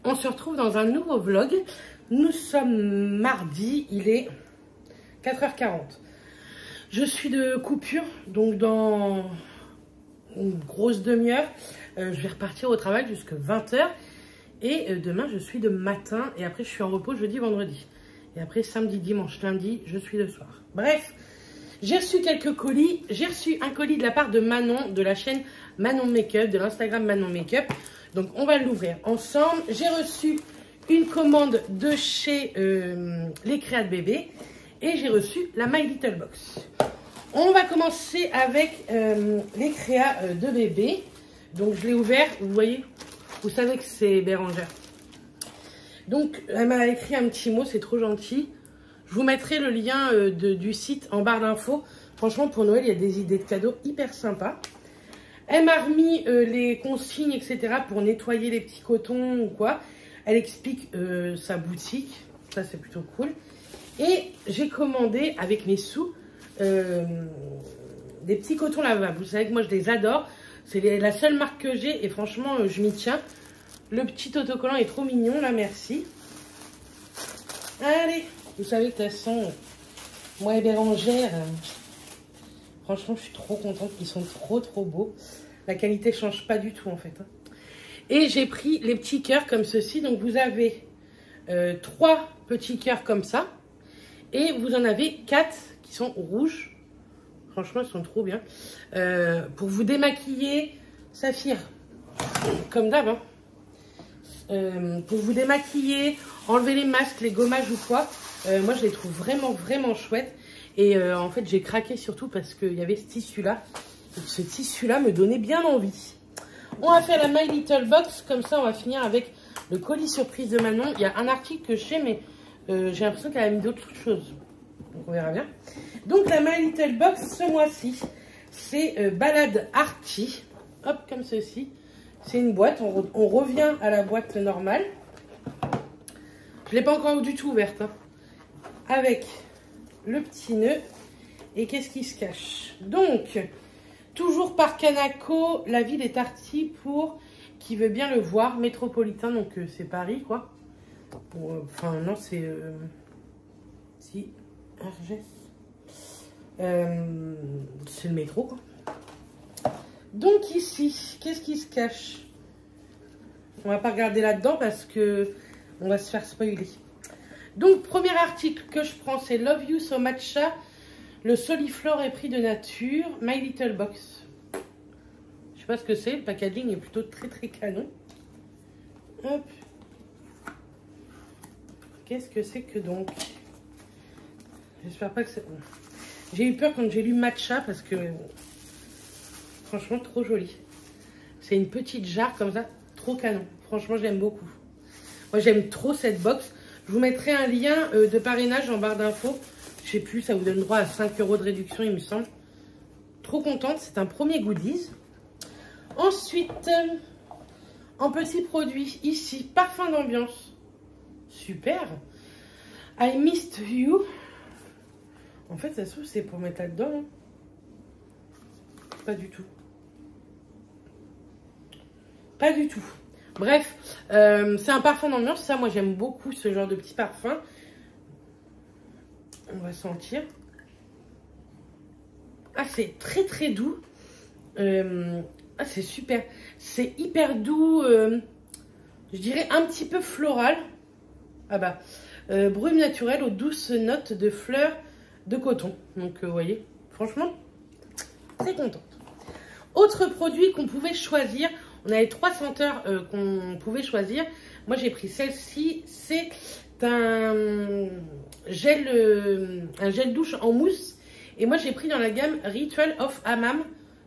on se retrouve dans un nouveau vlog. Nous sommes mardi, il est 4h40. Je suis de coupure, donc dans une grosse demi-heure, je vais repartir au travail jusqu'à 20h. Et demain, je suis de matin et après, je suis en repos jeudi, vendredi. Et après, samedi, dimanche, lundi, je suis le soir. Bref, j'ai reçu quelques colis. J'ai reçu un colis de la part de Manon, de la chaîne Manon Makeup, de l'Instagram Manon Makeup. Donc, on va l'ouvrir ensemble. J'ai reçu une commande de chez Les Créas de Bébé. Et j'ai reçu la My Little Box. On va commencer avec Les Créas de Bébé. Donc, je l'ai ouvert. Vous voyez, vous savez que c'est Bérangère. Donc, elle m'a écrit un petit mot. C'est trop gentil. Je vous mettrai le lien du site en barre d'infos. Franchement, pour Noël, il y a des idées de cadeaux hyper sympas. Elle m'a remis les consignes, etc. pour nettoyer les petits cotons ou quoi. Elle explique sa boutique. Ça, c'est plutôt cool. Et j'ai commandé avec mes sous des petits cotons lavables. Vous savez que moi, je les adore. C'est la seule marque que j'ai et franchement, je m'y tiens. Le petit autocollant est trop mignon, là, merci. Allez, vous savez que de toute façon, moi et Bérangère, franchement, je suis trop contente. Ils sont trop beaux. La qualité ne change pas du tout, en fait. Et j'ai pris les petits cœurs comme ceci. Donc, vous avez 3 petits cœurs comme ça. Et vous en avez 4 qui sont rouges. Franchement, ils sont trop bien. Pour vous démaquiller, Saphir, comme d'hab, hein. Pour vous démaquiller, enlever les masques, les gommages ou quoi. Moi, je les trouve vraiment chouettes. Et en fait, j'ai craqué surtout parce qu'il y avait ce tissu-là. Ce tissu-là me donnait bien envie. On va faire la My Little Box. Comme ça, on va finir avec le colis surprise de Manon. Il y a un article que je sais, mais j'ai l'impression qu'elle a mis d'autres choses. Donc, on verra bien. Donc, la My Little Box, ce mois-ci, c'est Balade Arty. Hop, comme ceci. C'est une boîte. On revient à la boîte normale. Je ne l'ai pas encore du tout ouverte. Hein. Avec le petit nœud. Et qu'est-ce qui se cache? Donc, toujours par Canaco, la ville est Arty pour qui veut bien le voir. Métropolitain, donc c'est Paris, quoi. Enfin, non, c'est... si, Argès. C'est le métro, quoi. Donc ici, qu'est-ce qui se cache? On va pas regarder là-dedans parce que on va se faire spoiler. Donc, premier article que je prends, c'est Love You So Matcha. Le Soliflore est pris de nature. My Little Box. Je sais pas ce que c'est. Le packaging est plutôt très canon. Hop. Qu'est-ce que c'est que donc? J'espère pas que c'est... J'ai eu peur quand j'ai lu matcha parce que... Franchement, trop joli. C'est une petite jarre comme ça. Trop canon. Franchement, j'aime beaucoup. Moi, j'aime trop cette box. Je vous mettrai un lien de parrainage en barre d'infos. Je sais plus, ça vous donne droit à 5 € de réduction, il me semble. Trop contente. C'est un premier goodies. Ensuite, en petit produit, ici, parfum d'ambiance. Super. I Missed You. En fait, ça se trouve, c'est pour mettre là-dedans. Hein. Pas du tout. Pas du tout. Bref, c'est un parfum d'ambiance. Ça, moi, j'aime beaucoup ce genre de petit parfum. On va sentir. Ah, c'est très doux. Ah, c'est super. C'est hyper doux. Je dirais un petit peu floral. Ah bah. Brume naturelle aux douces notes de fleurs de coton. Donc, vous voyez, franchement, très contente. Autre produit qu'on pouvait choisir. On avait 3 senteurs qu'on pouvait choisir. Moi, j'ai pris celle-ci. C'est un gel douche en mousse. Et moi, j'ai pris dans la gamme Ritual of Hammam,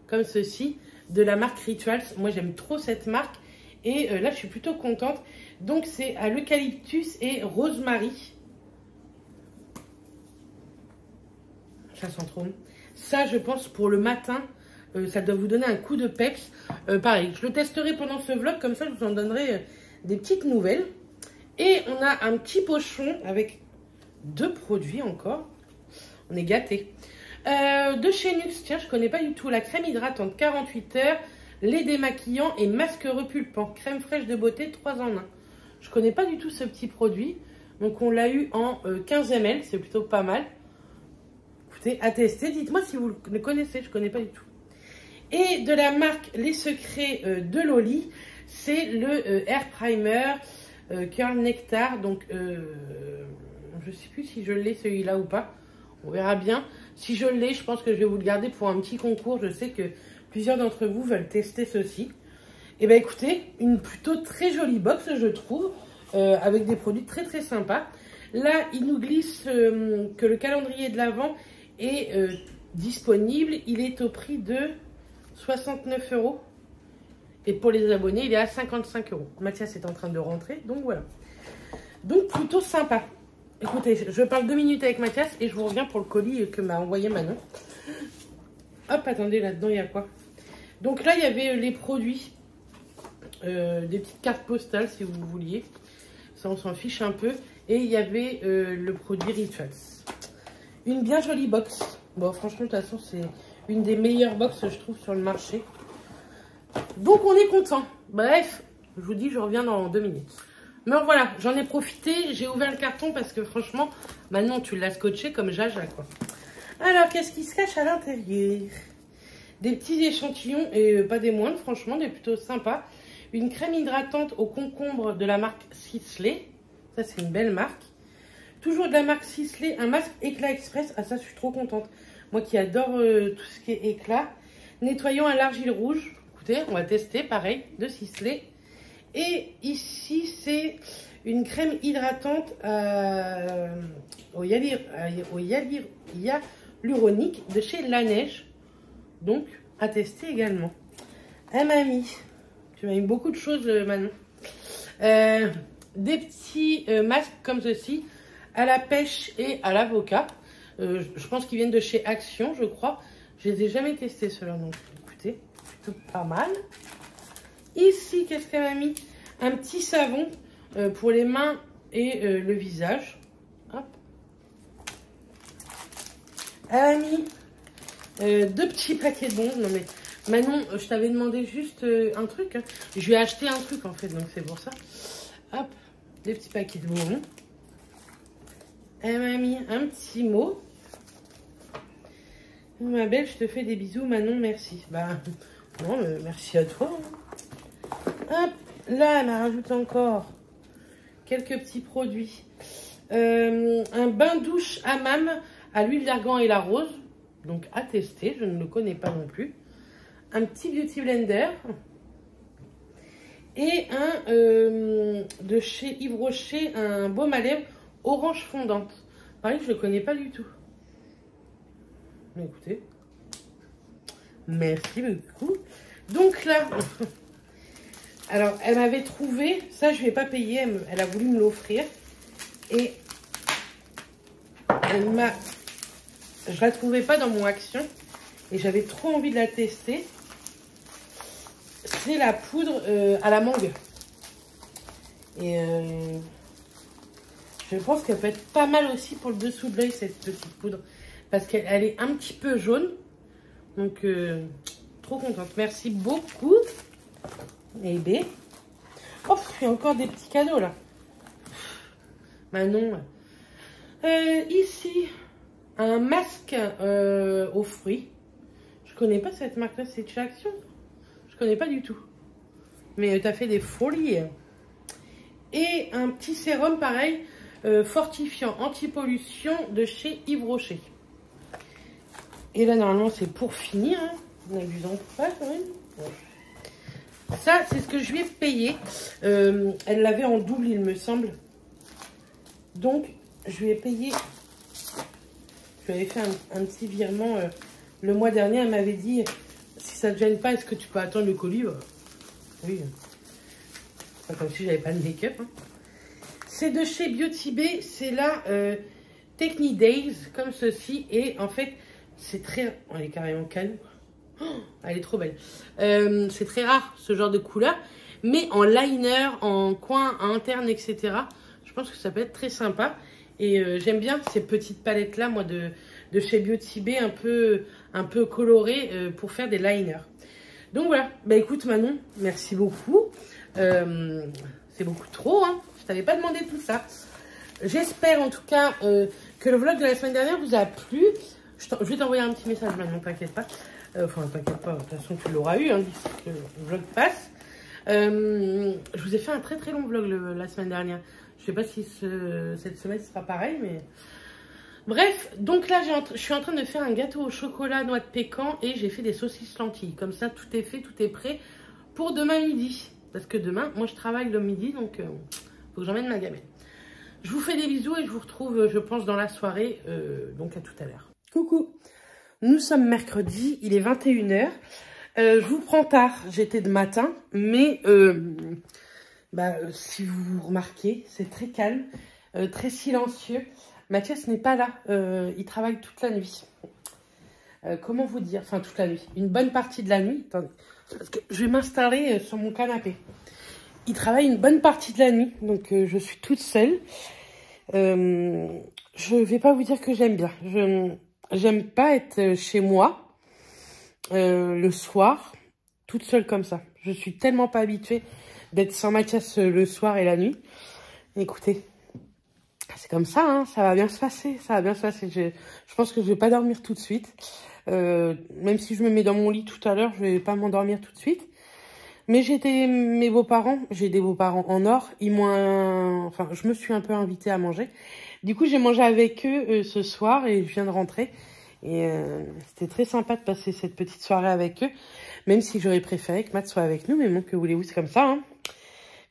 comme ceci, de la marque Rituals. Moi, j'aime trop cette marque. Et là, je suis plutôt contente. Donc, c'est à l'eucalyptus et rosemary. Ça sent trop bon. Ça, je pense, pour le matin, ça doit vous donner un coup de peps. Pareil, je le testerai pendant ce vlog. Comme ça, je vous en donnerai des petites nouvelles. Et on a un petit pochon avec 2 produits encore. On est gâtés. De chez Nuxe, tiens, je connais pas du tout. La crème hydratante 48 heures, lait démaquillant et masque repulpant. Crème fraîche de beauté 3 en 1. Je connais pas du tout ce petit produit. Donc on l'a eu en 15 ml, c'est plutôt pas mal. Écoutez, à tester. Dites-moi si vous le connaissez, je connais pas du tout. Et de la marque Les Secrets de Loli, c'est le Air Primer Curl Nectar. Donc je sais plus si je l'ai celui-là ou pas. On verra bien. Si je l'ai, je pense que je vais vous le garder pour un petit concours. Je sais que plusieurs d'entre vous veulent tester ceci. Et bien écoutez, une plutôt très jolie box, je trouve, avec des produits très très sympas. Là, il nous glisse que le calendrier de l'Avent est disponible. Il est au prix de 69 €. Et pour les abonnés, il est à 55 €. Mathias est en train de rentrer, donc voilà. Donc plutôt sympa. Écoutez, je parle 2 minutes avec Mathias et je vous reviens pour le colis que m'a envoyé Manon. Hop, attendez, là-dedans, il y a quoi? Donc là, il y avait les produits, des petites cartes postales, si vous vouliez. Ça, on s'en fiche un peu. Et il y avait le produit Rituals. Une bien jolie box. Bon, franchement, de toute façon, c'est une des meilleures boxes, je trouve, sur le marché. Donc, on est content. Bref, je vous dis, je reviens dans 2 minutes. Mais voilà, j'en ai profité, j'ai ouvert le carton parce que franchement, maintenant tu l'as scotché comme Jaja, quoi. Alors, qu'est-ce qui se cache à l'intérieur? Des petits échantillons, et pas des moindres, franchement, des plutôt sympas. Une crème hydratante au concombre de la marque Sisley. Ça, c'est une belle marque. Toujours de la marque Sisley, un masque éclat express. Ah, ça, je suis trop contente. Moi qui adore tout ce qui est éclat. Nettoyant à l'argile rouge. Écoutez, on va tester, pareil, de Sisley. Et ici, c'est une crème hydratante au hyaluronique de chez La Neige. Donc, à tester également. Elle m'a mis, tu m'as mis beaucoup de choses, Manon. Des petits masques comme ceci, à la pêche et à l'avocat. Je pense qu'ils viennent de chez Action, je crois. Je les ai jamais testés, ceux-là. Donc, écoutez, plutôt pas mal. Ici, qu'est-ce qu'elle m'a mis? Un petit savon pour les mains et le visage. Hop. Elle a mis 2 petits paquets de bonbons. Non mais Manon, je t'avais demandé juste un truc. Hein. Je lui ai acheté un truc en fait, donc c'est pour ça. Hop, des petits paquets de bonbons. Elle m'a mis un petit mot. Ma belle, je te fais des bisous, Manon, merci. Bah, non, merci à toi. Hop, là, elle m'a rajouté encore quelques petits produits. Un bain-douche hammam à l'huile d'argan et la rose. Donc, à tester, je ne le connais pas non plus. Un petit beauty blender. Et un de chez Yves Rocher, un baume à lèvres orange fondante. Pareil, je ne le connais pas du tout. Mais écoutez, merci beaucoup. Donc là, alors elle m'avait trouvé, ça je ne vais pas payer, elle a voulu me l'offrir. Et elle m'a, je la trouvais pas dans mon Action. Et j'avais trop envie de la tester. C'est la poudre à la mangue. Et je pense qu'elle peut être pas mal aussi pour le dessous de l'œil, cette petite poudre. Parce qu'elle est un petit peu jaune. Donc, trop contente. Merci beaucoup. Et B. Oh, il y a encore des petits cadeaux là. Manon. Ici, un masque aux fruits. Je connais pas cette marque-là, c'est de chez Action. Je connais pas du tout. Mais tu as fait des folies. Et un petit sérum pareil, fortifiant anti-pollution de chez Yves Rocher. Et là, normalement, c'est pour finir. Hein. N'abusons pas quand même. Ouais. Ça, c'est ce que je lui ai payé. Elle l'avait en double, il me semble. Donc, je lui ai payé. Je lui avais fait un petit virement le mois dernier. Elle m'avait dit, si ça ne te gêne pas, est-ce que tu peux attendre le colis? Oui. Pas comme si j'avais pas de make-up. Hein. C'est de chez Beauty Bay. C'est la Techni Days, comme ceci. Et en fait, c'est très... Elle est carrément canon. Oh, elle est trop belle. C'est très rare, ce genre de couleur. Mais en liner, en coin interne, etc. Je pense que ça peut être très sympa. Et j'aime bien ces petites palettes-là, moi, de chez Beauty Bay, un peu colorées pour faire des liners. Donc voilà. Bah écoute, Manon, merci beaucoup. C'est beaucoup trop, hein. Je t'avais pas demandé tout ça. J'espère en tout cas que le vlog de la semaine dernière vous a plu. Je vais t'envoyer un petit message maintenant, t'inquiète pas. Enfin, t'inquiète pas, de toute façon tu l'auras eu, hein, d'ici que le vlog passe. Je vous ai fait un très très long vlog la semaine dernière. Je sais pas si cette semaine sera pareil, mais... Bref, donc là, je suis en train de faire un gâteau au chocolat noix de pécan et j'ai fait des saucisses lentilles. Comme ça, tout est fait, tout est prêt pour demain midi. Parce que demain, moi, je travaille le midi, donc faut que j'emmène ma gamelle. Je vous fais des bisous et je vous retrouve, je pense, dans la soirée. Donc à tout à l'heure. Coucou, nous sommes mercredi, il est 21 h. Je vous prends tard, j'étais de matin, mais si vous remarquez, c'est très calme, très silencieux. Mathias n'est pas là, il travaille toute la nuit. Comment vous dire? Enfin, toute la nuit. Une bonne partie de la nuit. Attendez, parce que je vais m'installer sur mon canapé. Il travaille une bonne partie de la nuit, donc je suis toute seule. Je vais pas vous dire que j'aime bien. J'aime pas être chez moi le soir, toute seule comme ça. Je suis tellement pas habituée d'être sans Mathias le soir et la nuit. Écoutez. C'est comme ça, hein, ça va bien se passer, ça va bien se passer. Je pense que je vais pas dormir tout de suite. Même si je me mets dans mon lit tout à l'heure, je vais pas m'endormir tout de suite. Mais j'ai des beaux-parents en or. Enfin, je me suis un peu invitée à manger. Du coup, j'ai mangé avec eux ce soir et je viens de rentrer. Et c'était très sympa de passer cette petite soirée avec eux. Même si j'aurais préféré que Matt soit avec nous. Mais bon, que voulez-vous, c'est comme ça, hein.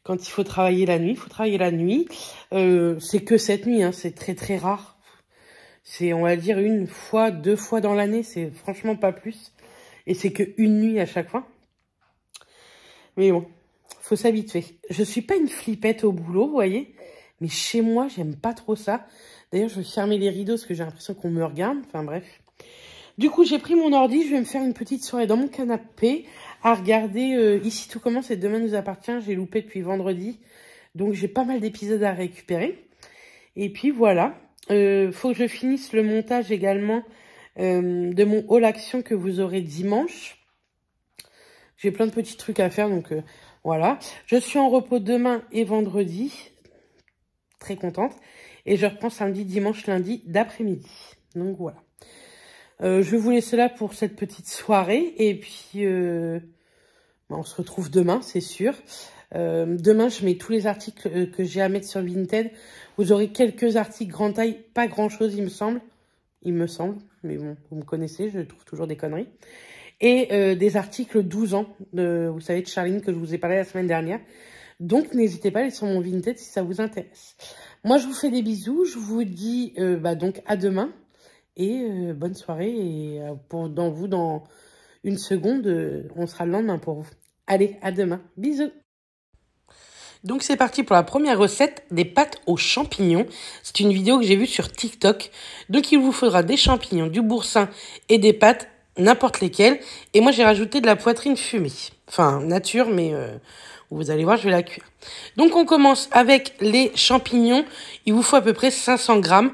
Quand il faut travailler la nuit, il faut travailler la nuit. C'est que cette nuit, hein, c'est très très rare. C'est, on va dire, 1 fois, 2 fois dans l'année, c'est franchement pas plus. Et c'est que 1 nuit à chaque fois. Mais bon, faut s'habituer. Je suis pas une flippette au boulot, vous voyez. Mais chez moi, j'aime pas trop ça. D'ailleurs, je vais fermer les rideaux parce que j'ai l'impression qu'on me regarde. Enfin bref. Du coup, j'ai pris mon ordi, je vais me faire une petite soirée dans mon canapé à regarder Ici tout commence et Demain nous appartient. J'ai loupé depuis vendredi, donc j'ai pas mal d'épisodes à récupérer. Et puis voilà, faut que je finisse le montage également de mon haul action que vous aurez dimanche. J'ai plein de petits trucs à faire, donc voilà. Je suis en repos demain et vendredi, très contente. Et je reprends samedi, dimanche, lundi d'après-midi. Donc voilà. Je vais vous laisser là pour cette petite soirée. Et puis, on se retrouve demain, c'est sûr. Demain, je mets tous les articles que j'ai à mettre sur Vinted. Vous aurez quelques articles grande taille, pas grand-chose, il me semble. Il me semble, mais bon, vous me connaissez, je trouve toujours des conneries. Et des articles 12 ans, vous savez, de Charline, que je vous ai parlé la semaine dernière. Donc, n'hésitez pas à aller sur mon Vinted si ça vous intéresse. Moi, je vous fais des bisous. Je vous dis donc à demain. Et bonne soirée. Et dans 1 seconde, on sera le lendemain pour vous. Allez, à demain. Bisous. Donc c'est parti pour la première recette des pâtes aux champignons. C'est une vidéo que j'ai vue sur TikTok. Donc il vous faudra des champignons, du boursin et des pâtes, n'importe lesquelles. Et moi j'ai rajouté de la poitrine fumée. Enfin nature, mais vous allez voir, je vais la cuire. Donc on commence avec les champignons. Il vous faut à peu près 500 grammes.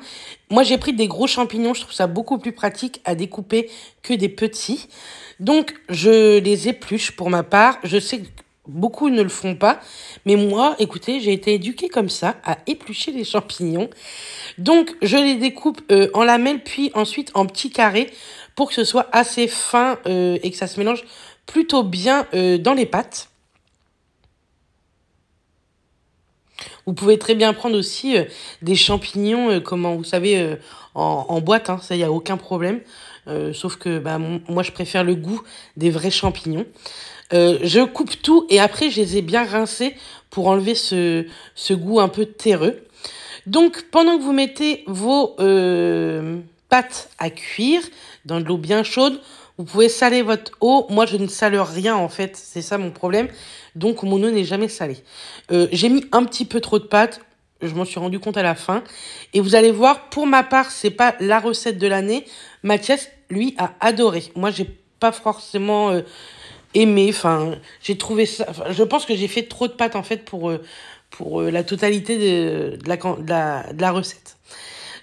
Moi, j'ai pris des gros champignons. Je trouve ça beaucoup plus pratique à découper que des petits. Donc, je les épluche pour ma part. Je sais que beaucoup ne le font pas. Mais moi, écoutez, j'ai été éduquée comme ça, à éplucher les champignons. Donc, je les découpe en lamelles, puis ensuite en petits carrés pour que ce soit assez fin et que ça se mélange plutôt bien dans les pâtes. Vous pouvez très bien prendre aussi des champignons, comment vous savez, en boîte, hein, ça, il n'y a aucun problème. Sauf que moi, je préfère le goût des vrais champignons. Je coupe tout et après, je les ai bien rincés pour enlever ce goût un peu terreux. Donc, pendant que vous mettez vos pâtes à cuire dans de l'eau bien chaude, vous pouvez saler votre eau. Moi, je ne sale rien, en fait. C'est ça mon problème. Donc, mon eau n'est jamais salée. J'ai mis un petit peu trop de pâtes. Je m'en suis rendu compte à la fin. Et vous allez voir, pour ma part, c'est pas la recette de l'année. Mathias, lui, a adoré. Moi, j'ai pas forcément aimé. Enfin, j'ai trouvé ça... Enfin, je pense que j'ai fait trop de pâtes, en fait, pour la totalité de la recette.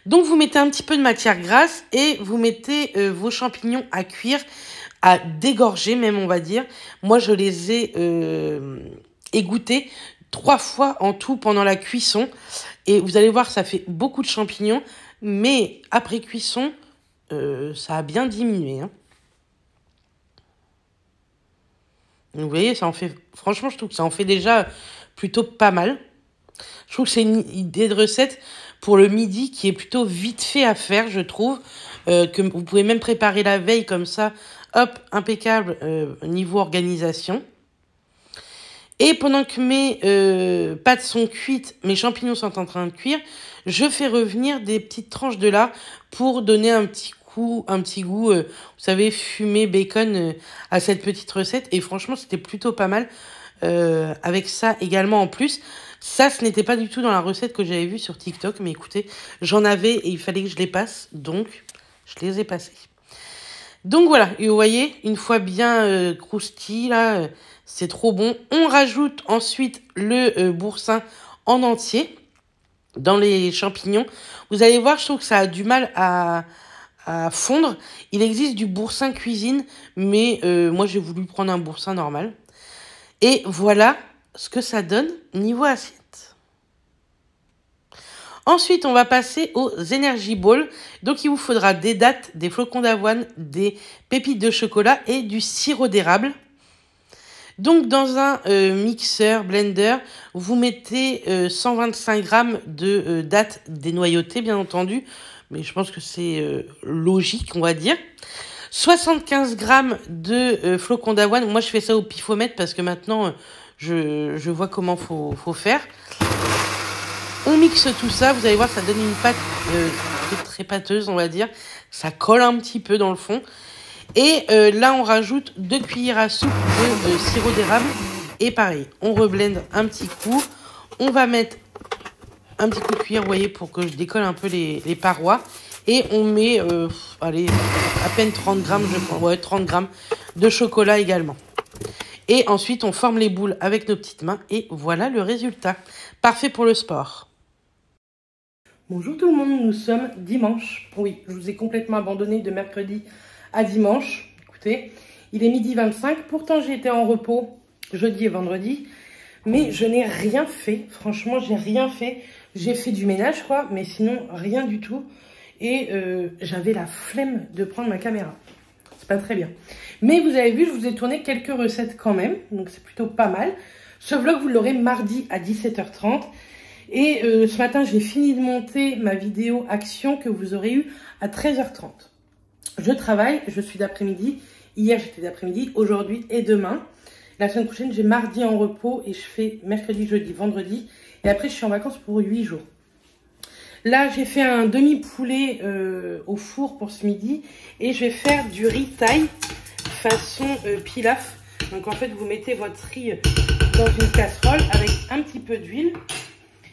Donc, vous mettez un petit peu de matière grasse et vous mettez vos champignons à cuire, à dégorger même, on va dire. Moi, je les ai égouttés 3 fois en tout pendant la cuisson. Et vous allez voir, ça fait beaucoup de champignons. Mais après cuisson, ça a bien diminué. Hein. Vous voyez, ça en fait... Franchement, je trouve que ça en fait déjà plutôt pas mal. Je trouve que c'est une idée de recette pour le midi qui est plutôt vite fait à faire, je trouve. Que vous pouvez même préparer la veille comme ça. Hop, impeccable niveau organisation. Et pendant que mes pâtes sont cuites, mes champignons sont en train de cuire, je fais revenir des petites tranches de lard pour donner un petit goût, vous savez, fumé, bacon à cette petite recette. Et franchement, c'était plutôt pas mal avec ça également en plus. Ça, ce n'était pas du tout dans la recette que j'avais vue sur TikTok. Mais écoutez, j'en avais et il fallait que je les passe. Donc, je les ai passés. Donc voilà, et vous voyez, une fois bien croustille, là, c'est trop bon. On rajoute ensuite le boursin en entier dans les champignons. Vous allez voir, je trouve que ça a du mal à fondre. Il existe du boursin cuisine, mais moi j'ai voulu prendre un boursin normal. Et voilà ce que ça donne niveau assiette. Ensuite, on va passer aux Energy Balls. Donc, il vous faudra des dattes, des flocons d'avoine, des pépites de chocolat et du sirop d'érable. Donc, dans un mixeur, blender, vous mettez 125 grammes de dattes dénoyautées, bien entendu. Mais je pense que c'est logique, on va dire. 75 grammes de flocons d'avoine. Moi, je fais ça au pifomètre parce que maintenant, je vois comment faut faire. On mixe tout ça, vous allez voir, ça donne une pâte très pâteuse, on va dire. Ça colle un petit peu dans le fond. Et là, on rajoute 2 cuillères à soupe de sirop d'érable. Et pareil, on reblende un petit coup. On va mettre un petit coup de cuillère, vous voyez, pour que je décolle un peu les parois. Et on met, allez, à peine 30 grammes, je crois, ouais, 30 grammes de chocolat également. Et ensuite, on forme les boules avec nos petites mains. Et voilà le résultat. Parfait pour le sport. Bonjour tout le monde, nous sommes dimanche. Oui, je vous ai complètement abandonné de mercredi à dimanche. Écoutez, il est midi 25. Pourtant, j'ai été en repos jeudi et vendredi. Mais je n'ai rien fait. Franchement, j'ai rien fait. J'ai fait du ménage, quoi. Mais sinon, rien du tout. Et j'avais la flemme de prendre ma caméra. C'est pas très bien. Mais vous avez vu, je vous ai tourné quelques recettes quand même. Donc, c'est plutôt pas mal. Ce vlog, vous l'aurez mardi à 17h30. Et ce matin, j'ai fini de monter ma vidéo action que vous aurez eue à 13h30. Je travaille, je suis d'après-midi. Hier, j'étais d'après-midi, aujourd'hui et demain. La semaine prochaine, j'ai mardi en repos et je fais mercredi, jeudi, vendredi. Et après, je suis en vacances pour 8 jours. Là, j'ai fait un demi-poulet au four pour ce midi. Et je vais faire du riz thaï façon pilaf. Donc, en fait, vous mettez votre riz dans une casserole avec un petit peu d'huile.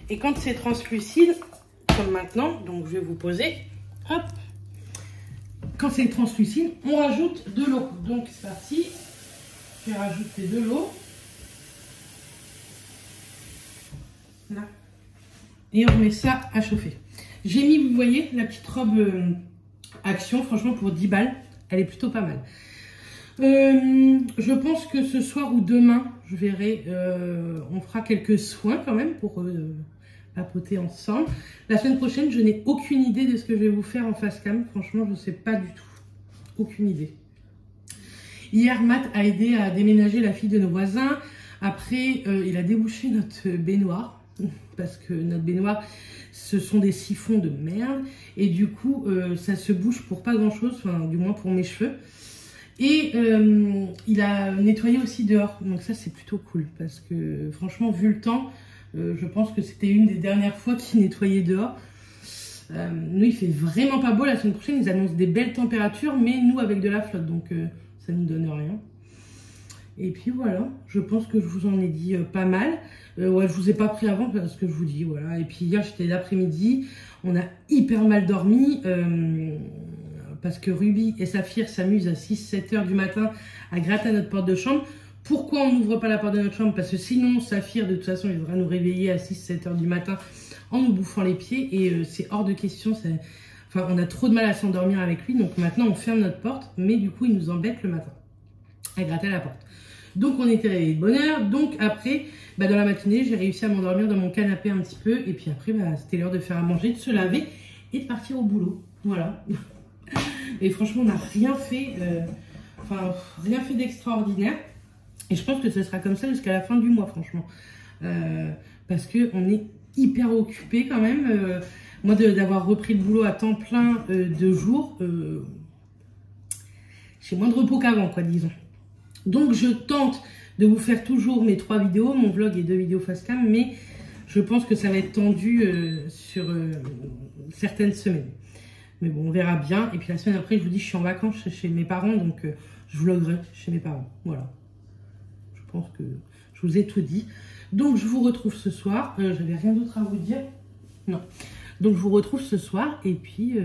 Et quand c'est translucide, comme maintenant, donc je vais vous poser, hop, quand c'est translucide, on rajoute de l'eau. Donc c'est parti, je vais rajouter de l'eau. Là. Et on met ça à chauffer. J'ai mis, vous voyez, la petite robe Action, franchement pour 10 balles, elle est plutôt pas mal. Je pense que ce soir ou demain, je verrai, on fera quelques soins quand même pour papoter ensemble. La semaine prochaine, je n'ai aucune idée de ce que je vais vous faire en face cam. Franchement, je ne sais pas du tout. Aucune idée. Hier, Matt a aidé à déménager la fille de nos voisins. Après, il a débouché notre baignoire. Parce que notre baignoire, ce sont des siphons de merde. Et du coup, ça se bouge pour pas grand chose. Enfin, du moins pour mes cheveux. Et il a nettoyé aussi dehors. Donc ça, c'est plutôt cool. Parce que franchement, vu le temps, je pense que c'était une des dernières fois qu'il nettoyait dehors. Nous, il fait vraiment pas beau. La semaine prochaine, ils annoncent des belles températures. Mais nous, avec de la flotte. Donc ça ne nous donne rien. Et puis voilà, je pense que je vous en ai dit pas mal. Ouais, je vous ai pas pris avant parce que je vous dis, voilà. Et puis hier, j'étais l'après-midi. On a hyper mal dormi. Parce que Ruby et Saphir s'amusent à 6-7 heures du matin à gratter à notre porte de chambre. Pourquoi on n'ouvre pas la porte de notre chambre? Parce que sinon, Saphir, de toute façon, il devra nous réveiller à 6-7 heures du matin en nous bouffant les pieds. Et c'est hors de question. Enfin, on a trop de mal à s'endormir avec lui. Donc maintenant, on ferme notre porte. Mais du coup, il nous embête le matin à gratter à la porte. Donc on était réveillés de bonne heure. Donc après, dans la matinée, j'ai réussi à m'endormir dans mon canapé un petit peu. Et puis après, c'était l'heure de faire à manger, de se laver et de partir au boulot. Voilà. Et franchement, on n'a rien fait, rien fait d'extraordinaire. Et je pense que ce sera comme ça jusqu'à la fin du mois, franchement. Parce qu'on est hyper occupé quand même. Moi, d'avoir repris le boulot à temps plein 2 jours, j'ai moins de repos qu'avant, quoi, disons. Donc, je tente de vous faire toujours mes 3 vidéos, mon vlog et 2 vidéos face cam, mais je pense que ça va être tendu sur certaines semaines. Mais bon, on verra bien. Et puis la semaine après, je vous dis, je suis en vacances chez mes parents, donc je vloguerai chez mes parents. Voilà. Je pense que je vous ai tout dit. Donc, je vous retrouve ce soir. J'avais rien d'autre à vous dire. Non. Donc, je vous retrouve ce soir. Et puis,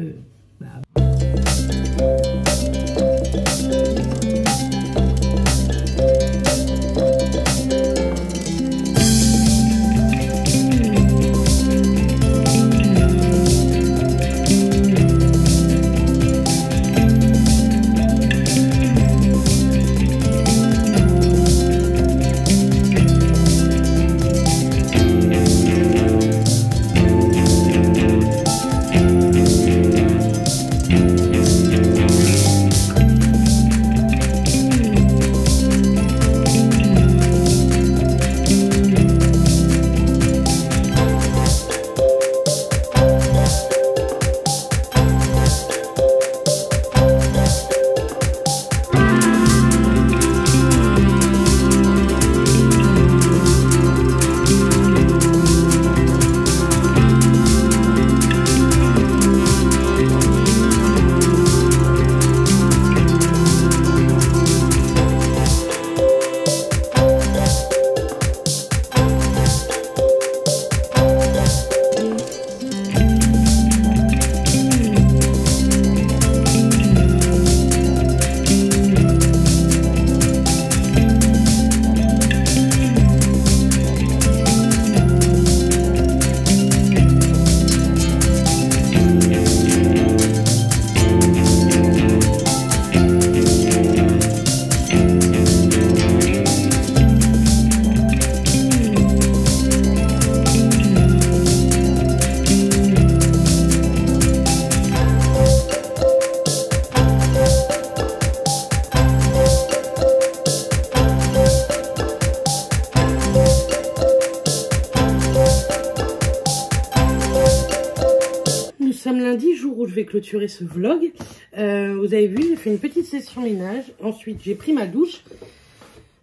lundi, jour où je vais clôturer ce vlog. Vous avez vu, j'ai fait une petite session ménage. Ensuite, j'ai pris ma douche.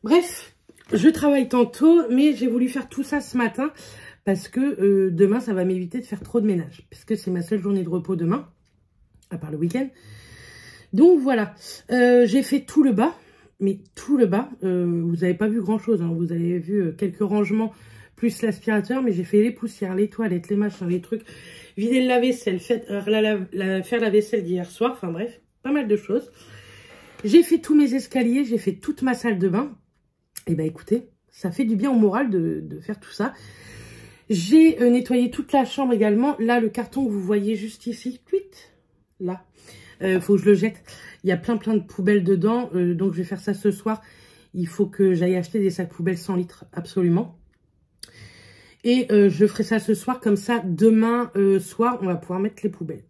Bref, je travaille tantôt, mais j'ai voulu faire tout ça ce matin parce que demain, ça va m'éviter de faire trop de ménage. Parce que c'est ma seule journée de repos demain, à part le week-end. Donc voilà, j'ai fait tout le bas, mais tout le bas. Vous n'avez pas vu grand-chose, hein. Vous avez vu quelques rangements plus l'aspirateur, mais j'ai fait les poussières, les toilettes, les machins, les trucs, vider le lave-vaisselle, faire la vaisselle d'hier soir, enfin bref, pas mal de choses. J'ai fait tous mes escaliers, j'ai fait toute ma salle de bain. Et bah écoutez, ça fait du bien au moral de faire tout ça. J'ai nettoyé toute la chambre également. Là, le carton que vous voyez juste ici, là, faut que je le jette. Il y a plein de poubelles dedans, donc je vais faire ça ce soir. Il faut que j'aille acheter des sacs poubelles 100 litres, absolument. Et je ferai ça ce soir, comme ça, demain soir, on va pouvoir mettre les poubelles.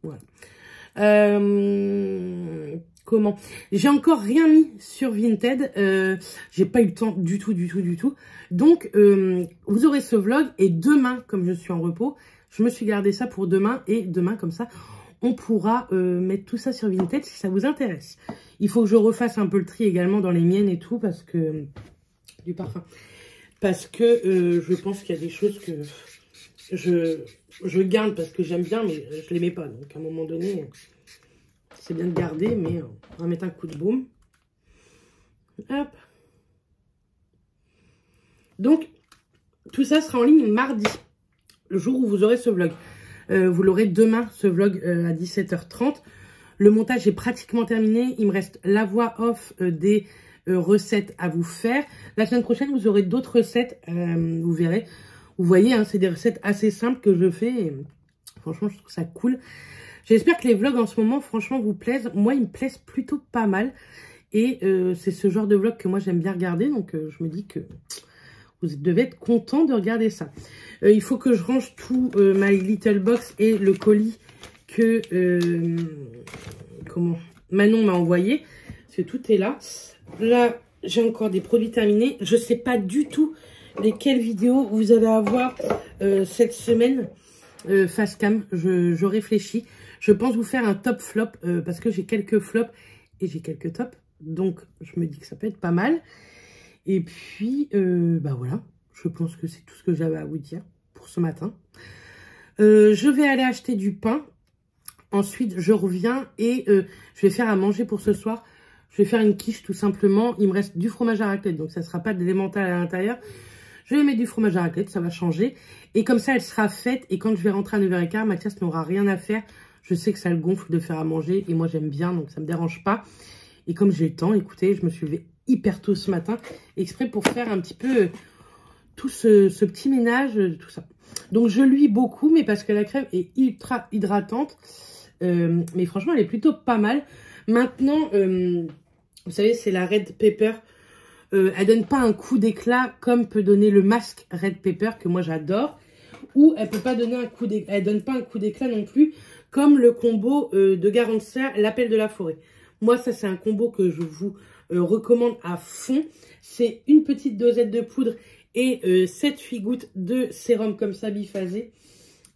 Voilà. Comment? J'ai encore rien mis sur Vinted. J'ai pas eu le temps du tout. Donc, vous aurez ce vlog. Et demain, comme je suis en repos, je me suis gardé ça pour demain. Et demain, comme ça, on pourra mettre tout ça sur Vinted si ça vous intéresse. Il faut que je refasse un peu le tri également dans les miennes et tout, parce que... du parfum. Parce que je pense qu'il y a des choses que je garde parce que j'aime bien, mais je les mets pas. Donc à un moment donné, c'est bien de garder, mais on va mettre un coup de baume. Hop. Donc, tout ça sera en ligne mardi, le jour où vous aurez ce vlog. Vous l'aurez demain, ce vlog, à 17h30. Le montage est pratiquement terminé. Il me reste la voix off des... recettes à vous faire. La semaine prochaine, vous aurez d'autres recettes, vous verrez. Vous voyez, hein, c'est des recettes assez simples que je fais. Et franchement, je trouve ça cool. J'espère que les vlogs en ce moment, franchement, vous plaisent. Moi, ils me plaisent plutôt pas mal. Et c'est ce genre de vlog que moi j'aime bien regarder. Donc je me dis que vous devez être content de regarder ça. Il faut que je range tout My Little Box et le colis que Manon m'a envoyé. Parce que tout est là. Là, j'ai encore des produits terminés. Je ne sais pas du tout lesquelles vidéos vous allez avoir cette semaine face cam. Je réfléchis. Je pense vous faire un top flop parce que j'ai quelques flops et j'ai quelques tops. Donc, je me dis que ça peut être pas mal. Et puis, bah voilà. Je pense que c'est tout ce que j'avais à vous dire pour ce matin. Je vais aller acheter du pain. Ensuite, je reviens et je vais faire à manger pour ce soir. Je vais faire une quiche tout simplement. Il me reste du fromage à raclette, donc ça ne sera pas de l'émental à l'intérieur. Je vais mettre du fromage à raclette, ça va changer. Et comme ça, elle sera faite. Et quand je vais rentrer à 9h15, Mathias n'aura rien à faire. Je sais que ça le gonfle de faire à manger. Et moi, j'aime bien, donc ça ne me dérange pas. Et comme j'ai le temps, écoutez, je me suis levée hyper tôt ce matin, exprès pour faire un petit peu tout ce petit ménage, tout ça. Donc, je luis beaucoup, mais parce que la crème est ultra hydratante. Mais franchement, elle est plutôt pas mal. Maintenant, vous savez, c'est la Red Pepper. Elle donne pas un coup d'éclat comme peut donner le masque Red Pepper, que moi j'adore. Ou elle peut pas donner un coup d'éclat. Elle donne pas un coup d'éclat non plus, comme le combo de Garantia, l'appel de la forêt. Moi, ça, c'est un combo que je vous recommande à fond. C'est une petite dosette de poudre et 7-8 gouttes de sérum comme ça, biphasé.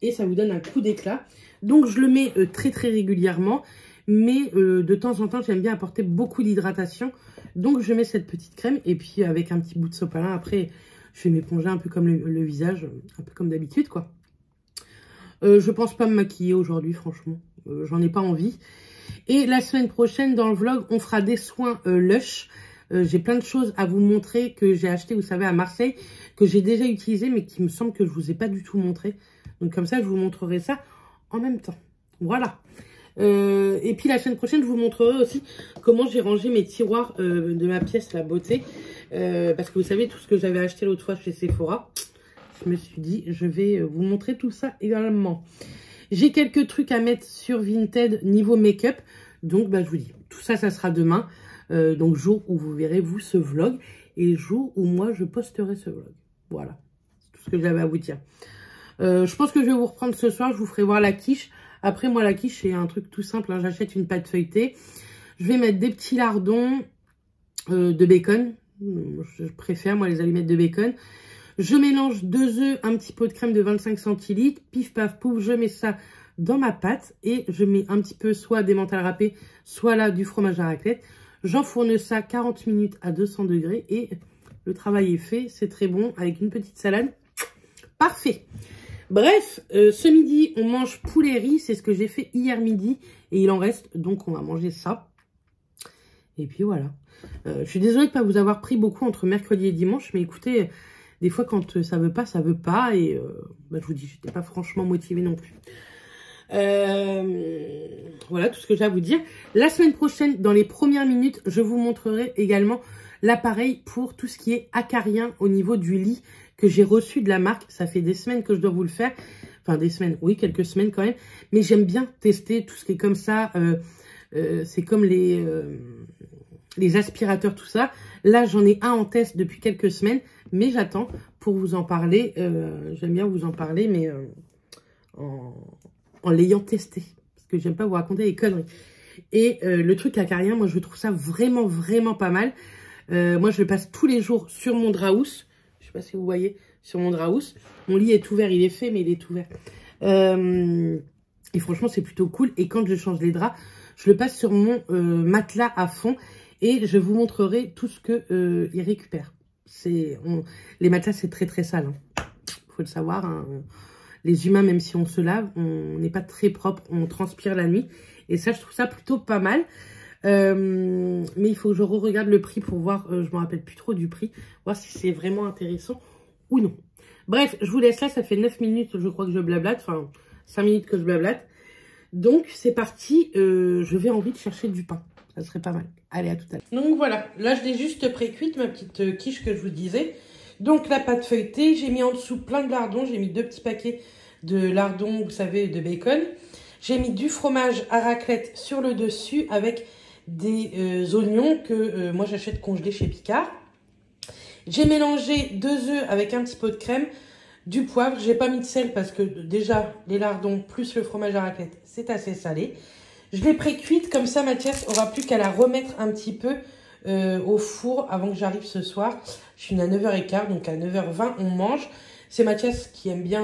Et ça vous donne un coup d'éclat. Donc, je le mets très, très régulièrement. Mais de temps en temps, j'aime bien apporter beaucoup d'hydratation. Donc, je mets cette petite crème. Et puis, avec un petit bout de sopalin, après, je vais m'éponger un peu comme le visage. Un peu comme d'habitude, quoi. Je pense pas me maquiller aujourd'hui, franchement. J'en ai pas envie. Et la semaine prochaine, dans le vlog, on fera des soins Lush. J'ai plein de choses à vous montrer que j'ai acheté, vous savez, à Marseille, que j'ai déjà utilisé, mais qui me semble que je vous ai pas du tout montré. Donc comme ça, je vous montrerai ça en même temps. Voilà. Et puis la semaine prochaine, je vous montrerai aussi comment j'ai rangé mes tiroirs de ma pièce, la beauté. Parce que vous savez, tout ce que j'avais acheté l'autre fois chez Sephora, je me suis dit, je vais vous montrer tout ça également. J'ai quelques trucs à mettre sur Vinted niveau make-up. Donc, bah, je vous dis, tout ça, ça sera demain. Donc, jour où vous verrez, vous, ce vlog. Et jour où moi, je posterai ce vlog. Voilà. C'est tout ce que j'avais à vous dire. Je pense que je vais vous reprendre ce soir. Je vous ferai voir la quiche. Après, moi, la quiche, c'est un truc tout simple. Hein. J'achète une pâte feuilletée. Je vais mettre des petits lardons de bacon. Je préfère, moi, les allumettes de bacon. Je mélange 2 œufs, un petit pot de crème de 25 centilitres, pif paf pouf, je mets ça dans ma pâte et je mets un petit peu soit d'emmental râpé, soit là du fromage à raclette. J'enfourne ça 40 minutes à 200 degrés et le travail est fait, c'est très bon avec une petite salade. Parfait. Bref, ce midi, on mange poulet riz, c'est ce que j'ai fait hier midi et il en reste, donc on va manger ça. Et puis voilà. Je suis désolée de ne pas vous avoir pris beaucoup entre mercredi et dimanche, mais écoutez... Des fois, quand ça veut pas, ça veut pas. Et bah, je vous dis, j'étais pas franchement motivée non plus. Voilà tout ce que j'ai à vous dire. La semaine prochaine, dans les premières minutes, je vous montrerai également l'appareil pour tout ce qui est acarien au niveau du lit que j'ai reçu de la marque. Ça fait des semaines que je dois vous le faire. Enfin, des semaines, oui, quelques semaines quand même. Mais j'aime bien tester tout ce qui est comme ça. C'est comme les aspirateurs, tout ça. Là, j'en ai un en test depuis quelques semaines, mais j'attends pour vous en parler. J'aime bien vous en parler, mais en l'ayant testé. Parce que j'aime pas vous raconter des conneries. Et le truc acarien, moi, je trouve ça vraiment, vraiment pas mal. Moi, je le passe tous les jours sur mon draus. Je sais pas si vous voyez, sur mon draus. Mon lit est ouvert, il est fait, mais il est ouvert. Et franchement, c'est plutôt cool. Et quand je change les draps, je le passe sur mon matelas à fond. Et je vous montrerai tout ce que il récupère. Les matelas, c'est très très sale. Hein. Faut le savoir. Hein. Les humains, même si on se lave, on n'est pas très propre. On transpire la nuit. Et ça, je trouve ça plutôt pas mal. Mais il faut que je re-regarde le prix pour voir. Je ne me rappelle plus trop du prix. Voir si c'est vraiment intéressant ou non. Bref, je vous laisse là. Ça fait 9 minutes, je crois que je blablate. Enfin, 5 minutes que je blablate. Donc, c'est parti. Je vais envie de chercher du pain. Ça serait pas mal. Allez, à tout à l'heure. Donc voilà, là je l'ai juste pré-cuite, ma petite quiche que je vous disais. Donc la pâte feuilletée, j'ai mis en dessous plein de lardons. J'ai mis 2 petits paquets de lardons, vous savez, de bacon. J'ai mis du fromage à raclette sur le dessus avec des oignons que moi j'achète congelés chez Picard. J'ai mélangé 2 œufs avec un petit pot de crème, du poivre. J'ai pas mis de sel parce que déjà les lardons plus le fromage à raclette, c'est assez salé. Je l'ai pré-cuite, comme ça Mathias aura plus qu'à la remettre un petit peu au four avant que j'arrive ce soir. Je suis à 9h15, donc à 9h20 on mange. C'est Mathias qui aime bien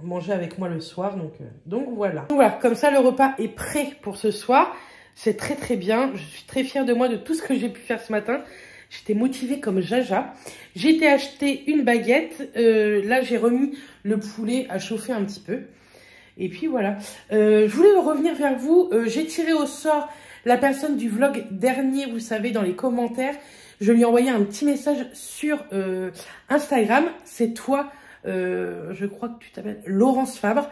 manger avec moi le soir, donc voilà. Donc voilà, comme ça le repas est prêt pour ce soir. C'est très très bien, je suis très fière de moi de tout ce que j'ai pu faire ce matin. J'étais motivée comme jaja. J'ai été acheter une baguette, là j'ai remis le poulet à chauffer un petit peu. Et puis voilà, je voulais revenir vers vous, j'ai tiré au sort la personne du vlog dernier, vous savez, dans les commentaires. Je lui ai envoyé un petit message sur Instagram. C'est toi, je crois que tu t'appelles Laurence Fabre.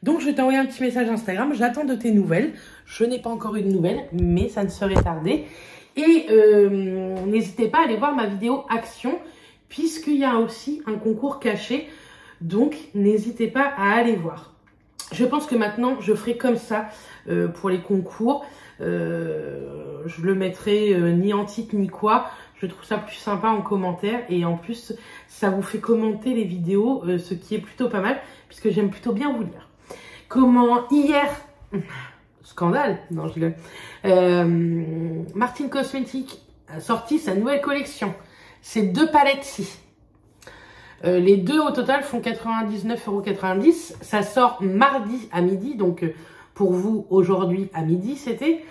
Donc je t'ai envoyé un petit message Instagram, j'attends de tes nouvelles. Je n'ai pas encore eu de nouvelles, mais ça ne serait tardé. Et n'hésitez pas à aller voir ma vidéo Action, puisqu'il y a aussi un concours caché. Donc n'hésitez pas à aller voir. Je pense que maintenant, je ferai comme ça pour les concours. Je le mettrai ni en titre ni quoi. Je trouve ça plus sympa en commentaire. Et en plus, ça vous fait commenter les vidéos, ce qui est plutôt pas mal, puisque j'aime plutôt bien vous lire. Comment hier... Scandale, non je le... Martin Cosmetics a sorti sa nouvelle collection. C'est 2 palettes-ci. Les 2 au total font 99,90 €. Ça sort mardi à midi, donc pour vous aujourd'hui à midi c'était.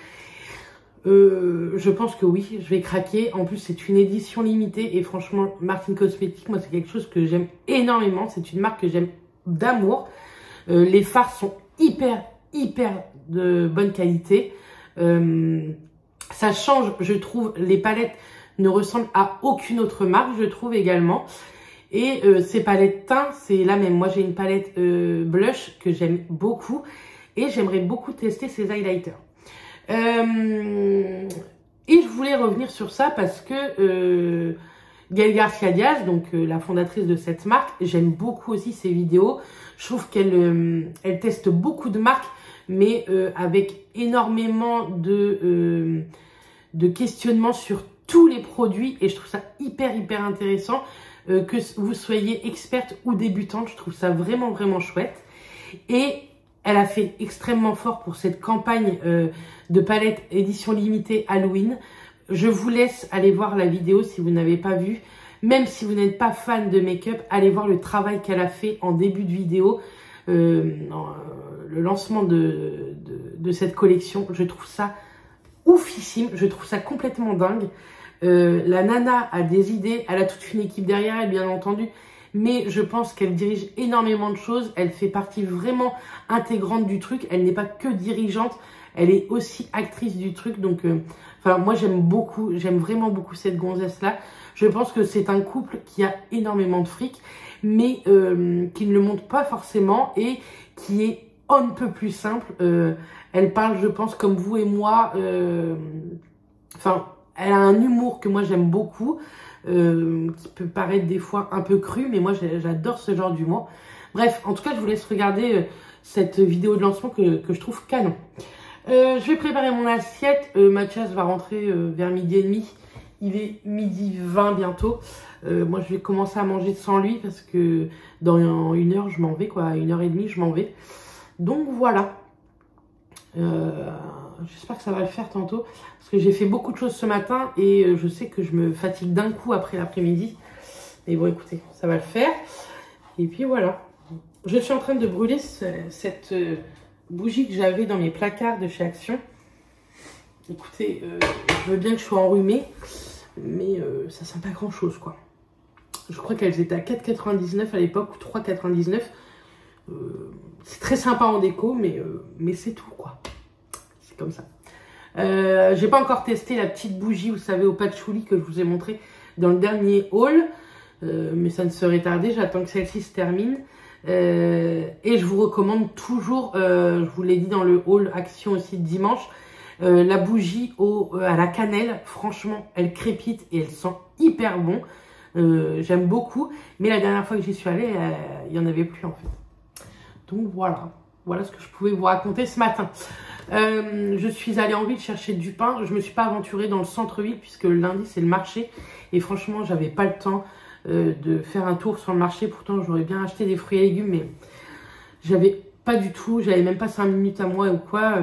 Je pense que oui, je vais craquer. En plus c'est une édition limitée et franchement Martin Cosmetics, moi c'est quelque chose que j'aime énormément. C'est une marque que j'aime d'amour. Les fards sont hyper de bonne qualité. Ça change, je trouve. Les palettes ne ressemblent à aucune autre marque, je trouve également. Et ces palettes teint, c'est la même. Moi, j'ai une palette blush que j'aime beaucoup. Et j'aimerais beaucoup tester ces highlighters. Et je voulais revenir sur ça parce que Gaëlle Garcia Diaz, donc la fondatrice de cette marque, j'aime beaucoup aussi ses vidéos. Je trouve qu'elle elle teste beaucoup de marques, mais avec énormément de questionnements sur tous les produits. Et je trouve ça hyper intéressant. Que vous soyez experte ou débutante, je trouve ça vraiment chouette. Et elle a fait extrêmement fort pour cette campagne de palette édition limitée Halloween. Je vous laisse aller voir la vidéo si vous n'avez pas vu. Même si vous n'êtes pas fan de make-up, allez voir le travail qu'elle a fait en début de vidéo. Le lancement de cette collection, je trouve ça oufissime. Je trouve ça complètement dingue. La nana a des idées, elle a toute une équipe derrière elle, bien entendu, mais je pense qu'elle dirige énormément de choses. Elle fait partie vraiment intégrante du truc. Elle n'est pas que dirigeante, elle est aussi actrice du truc. Donc, enfin, moi j'aime vraiment beaucoup cette gonzesse là. Je pense que c'est un couple qui a énormément de fric, mais qui ne le montre pas forcément et qui est on ne peut plus simple. Elle parle, je pense, comme vous et moi. Enfin. Elle a un humour que moi j'aime beaucoup, qui peut paraître des fois un peu cru, mais moi j'adore ce genre d'humour. Bref, en tout cas, je vous laisse regarder cette vidéo de lancement que je trouve canon. Je vais préparer mon assiette. Mathias va rentrer vers 12h30. Il est 12h20 bientôt. Moi, je vais commencer à manger sans lui parce que dans 1 heure, je m'en vais, quoi. 1h30, je m'en vais. Donc voilà. J'espère que ça va le faire tantôt parce que j'ai fait beaucoup de choses ce matin et je sais que je me fatigue d'un coup après l'après-midi. Mais bon, écoutez, ça va le faire. Et puis voilà. Je suis en train de brûler cette bougie que j'avais dans mes placards de chez Action. Écoutez, je veux bien que je sois enrhumée, mais ça sent pas grand chose, quoi. Je crois qu'elles étaient à 4,99 à l'époque ou 3,99. C'est très sympa en déco, mais c'est tout, quoi. C'est comme ça. J'ai pas encore testé la petite bougie, vous savez, au patchouli que je vous ai montré dans le dernier haul. Mais ça ne serait tardé, j'attends que celle-ci se termine. Et je vous recommande toujours, je vous l'ai dit dans le haul Action aussi de dimanche, la bougie à la cannelle. Franchement, elle crépite et elle sent hyper bon. J'aime beaucoup. Mais la dernière fois que j'y suis allée, il n'y en avait plus en fait. Donc voilà. Voilà ce que je pouvais vous raconter ce matin. Je suis allée en ville chercher du pain. Je ne me suis pas aventurée dans le centre-ville puisque le lundi, c'est le marché. Et franchement, j'avais pas le temps de faire un tour sur le marché. Pourtant, j'aurais bien acheté des fruits et légumes, mais j'avais pas du tout. J'avais même pas 5 minutes à moi ou quoi.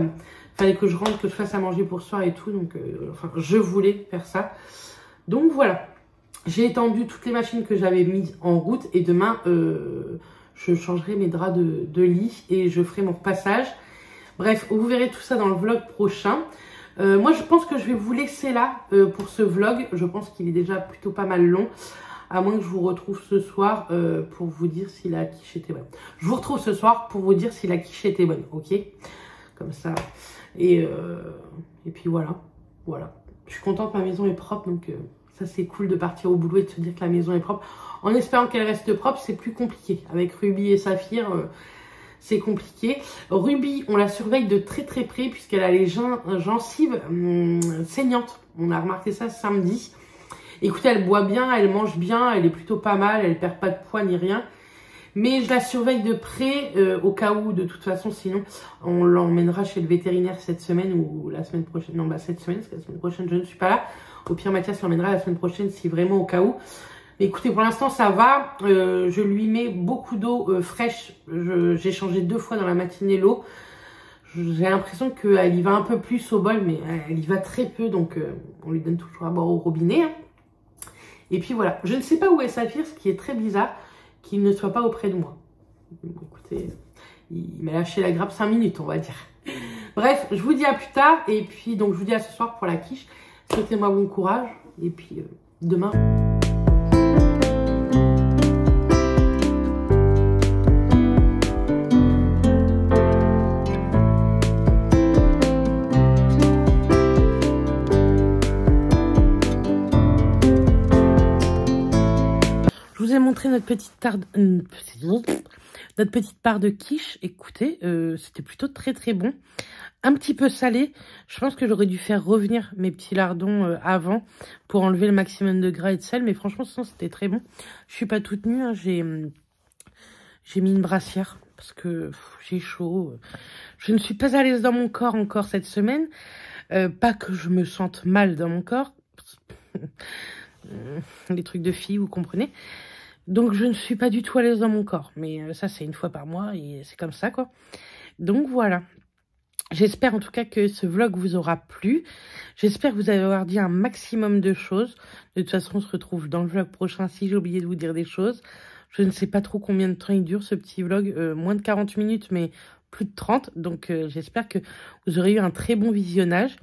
Fallait que je rentre, que je fasse à manger pour ce soir et tout. Donc, enfin, je voulais faire ça. Donc, voilà. J'ai étendu toutes les machines que j'avais mises en route. Et demain, je changerai mes draps de lit et je ferai mon repassage. Bref, vous verrez tout ça dans le vlog prochain. Moi, je pense que je vais vous laisser là pour ce vlog. Je pense qu'il est déjà plutôt pas mal long. À moins que je vous retrouve ce soir pour vous dire si la quiche était bonne. Je vous retrouve ce soir pour vous dire si la quiche était bonne, ok? Comme ça. Et puis voilà. Voilà. Je suis contente, ma maison est propre. Donc ça, c'est cool de partir au boulot et de se dire que la maison est propre. En espérant qu'elle reste propre, c'est plus compliqué. Avec Ruby et Saphir... c'est compliqué. Ruby, on la surveille de très très près puisqu'elle a les gencives saignantes. On a remarqué ça samedi. Écoutez, elle boit bien, elle mange bien, elle est plutôt pas mal, elle perd pas de poids ni rien. Mais je la surveille de près au cas où, de toute façon, sinon on l'emmènera chez le vétérinaire cette semaine ou la semaine prochaine. Non, bah cette semaine, parce que la semaine prochaine je ne suis pas là. Au pire, Mathias l'emmènera la semaine prochaine si vraiment au cas où. Écoutez, pour l'instant, ça va. Je lui mets beaucoup d'eau fraîche. J'ai changé 2 fois dans la matinée l'eau. J'ai l'impression qu'elle y va un peu plus au bol, mais elle y va très peu. Donc, on lui donne toujours à boire au robinet. Hein. Et puis, voilà. Je ne sais pas où est Saphir, ce qui est très bizarre, qu'il ne soit pas auprès de moi. Écoutez, il m'a lâché la grappe 5 minutes, on va dire. Bref, je vous dis à plus tard. Et puis, donc, je vous dis à ce soir pour la quiche. Souhaitez-moi bon courage. Et puis, demain... Je vous ai montré notre petite part de quiche. Écoutez, c'était plutôt très très bon. Un petit peu salé. Je pense que j'aurais dû faire revenir mes petits lardons avant pour enlever le maximum de gras et de sel. Mais franchement, sinon, c'était très bon. Je suis pas toute nue. Hein. J'ai mis une brassière parce que j'ai chaud. Je ne suis pas à l'aise dans mon corps encore cette semaine. Pas que je me sente mal dans mon corps. Les trucs de filles, vous comprenez. Donc, je ne suis pas du tout à l'aise dans mon corps. Mais ça, c'est 1 fois par mois et c'est comme ça, quoi. Donc, voilà. J'espère en tout cas que ce vlog vous aura plu. J'espère que vous allez avoir dit un maximum de choses. De toute façon, on se retrouve dans le vlog prochain si j'ai oublié de vous dire des choses. Je ne sais pas trop combien de temps il dure, ce petit vlog. Moins de 40 minutes, mais plus de 30. Donc, j'espère que vous aurez eu un très bon visionnage.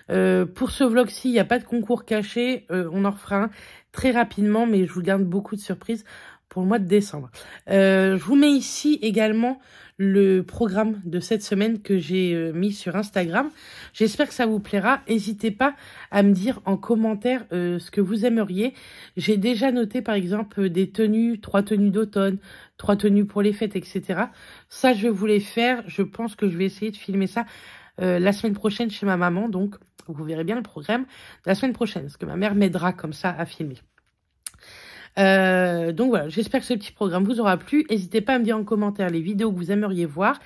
Pour ce vlog-ci, il n'y a pas de concours caché. On en refera un très rapidement, mais je vous garde beaucoup de surprises pour le mois de décembre. Je vous mets ici également le programme de cette semaine que j'ai mis sur Instagram. J'espère que ça vous plaira. N'hésitez pas à me dire en commentaire ce que vous aimeriez. J'ai déjà noté par exemple des tenues, 3 tenues d'automne, 3 tenues pour les fêtes, etc. Ça, je vais vous les faire. Je pense que je vais essayer de filmer ça la semaine prochaine chez ma maman. Donc, vous verrez bien le programme de la semaine prochaine. Parce que ma mère m'aidera comme ça à filmer. Donc voilà, j'espère que ce petit programme vous aura plu. N'hésitez pas à me dire en commentaire les vidéos que vous aimeriez voir.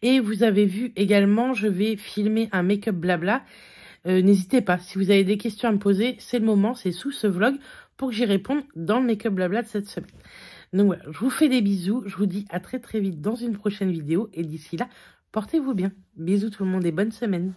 Et vous avez vu également, je vais filmer un make-up blabla. N'hésitez pas, si vous avez des questions à me poser, c'est le moment, c'est sous ce vlog pour que j'y réponde dans le make-up blabla de cette semaine. Donc voilà, je vous fais des bisous. Je vous dis à très très vite dans une prochaine vidéo. Et d'ici là, portez-vous bien. Bisous tout le monde et bonne semaine.